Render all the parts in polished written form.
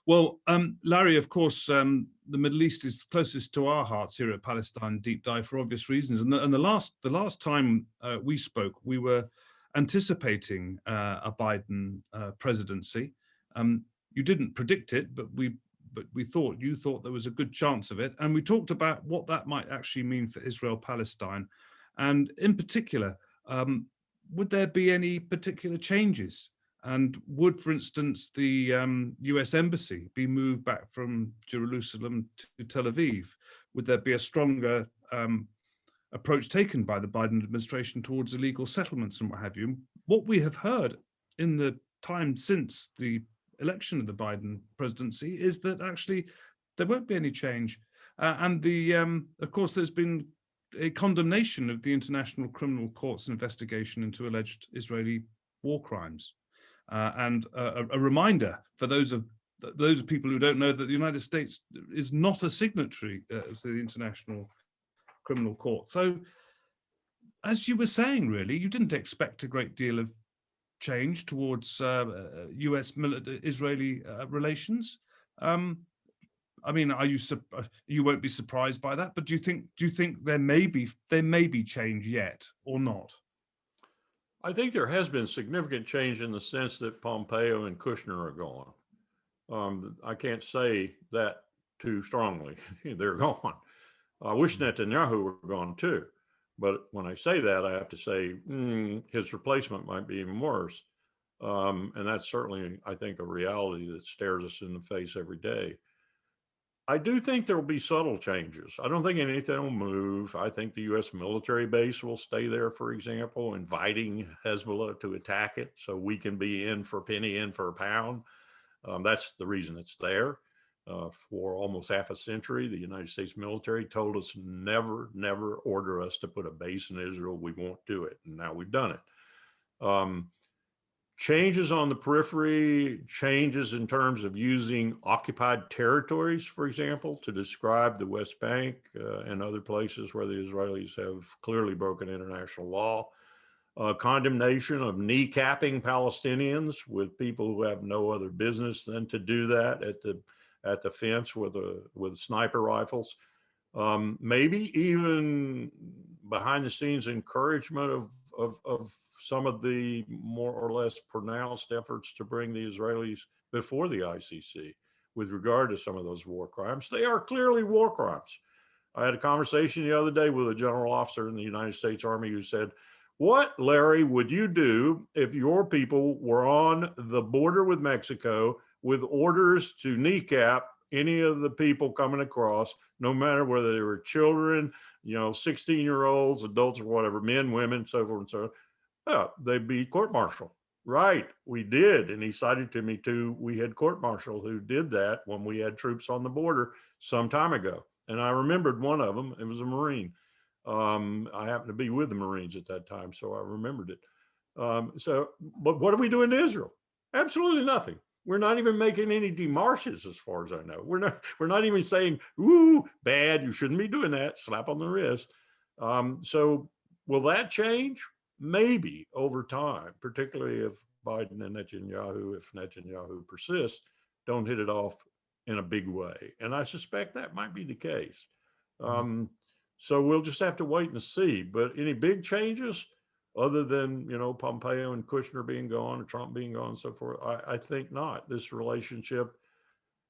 Well, Larry, of course, the Middle East is closest to our hearts here at Palestine Deep Dive for obvious reasons. And the last time we spoke, we were anticipating a Biden presidency. You didn't predict it, but we thought you thought there was a good chance of it, and we talked about what that might actually mean for Israel-Palestine, and in particular, would there be any particular changes? And would, for instance, the US embassy be moved back from Jerusalem to Tel Aviv? Would there be a stronger approach taken by the Biden administration towards illegal settlements and what have you? What we have heard in the time since the election of the Biden presidency is that actually there won't be any change. Of course, there's been a condemnation of the International Criminal Court's investigation into alleged Israeli war crimes. And a reminder for those people who don't know that the United States is not a signatory to the International Criminal Court. So, as you were saying, really, you didn't expect a great deal of change towards U.S.-Israeli relations. I mean, you won't be surprised by that, but do you think there may be change yet or not? I think there has been significant change in the sense that Pompeo and Kushner are gone. I can't say that too strongly. They're gone. I wish Netanyahu were gone too. But when I say that, I have to say his replacement might be even worse. And that's certainly, I think, a reality that stares us in the face every day. I do think there will be subtle changes. I don't think anything will move. I think the U.S. military base will stay there, for example, inviting Hezbollah to attack it so we can be in for a penny, in for a pound. That's the reason it's there. For almost half a century, the United States military told us never, never order us to put a base in Israel. We won't do it. And now we've done it. Changes on the periphery, changes in terms of using occupied territories, for example, to describe the West Bank and other places where the Israelis have clearly broken international law. Condemnation of kneecapping Palestinians with people who have no other business than to do that at the fence with sniper rifles. Maybe even behind the scenes encouragement of some of the more or less pronounced efforts to bring the Israelis before the ICC with regard to some of those war crimes. They are clearly war crimes. I had a conversation the other day with a general officer in the United States Army who said, "What, Larry, would you do if your people were on the border with Mexico with orders to kneecap any of the people coming across, no matter whether they were children, 16-year-olds, adults or whatever, men, women, so forth and so on?" Oh, they'd be court-martialed. Right, we did. And he cited to me too, we had court-martialed who did that when we had troops on the border some time ago. And I remembered one of them. It was a Marine. I happened to be with the Marines at that time, so I remembered it. But what are we doing in Israel? Absolutely nothing. We're not even making any demarches, as far as I know. We're not even saying, "Ooh, bad, you shouldn't be doing that," slap on the wrist. So will that change? Maybe over time, particularly if Biden and Netanyahu, if Netanyahu persists, don't hit it off in a big way. And I suspect that might be the case. So we'll just have to wait and see. But any big changes other than, Pompeo and Kushner being gone or Trump being gone and so forth, I think not. This relationship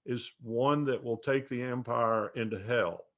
is one that will take the empire into hell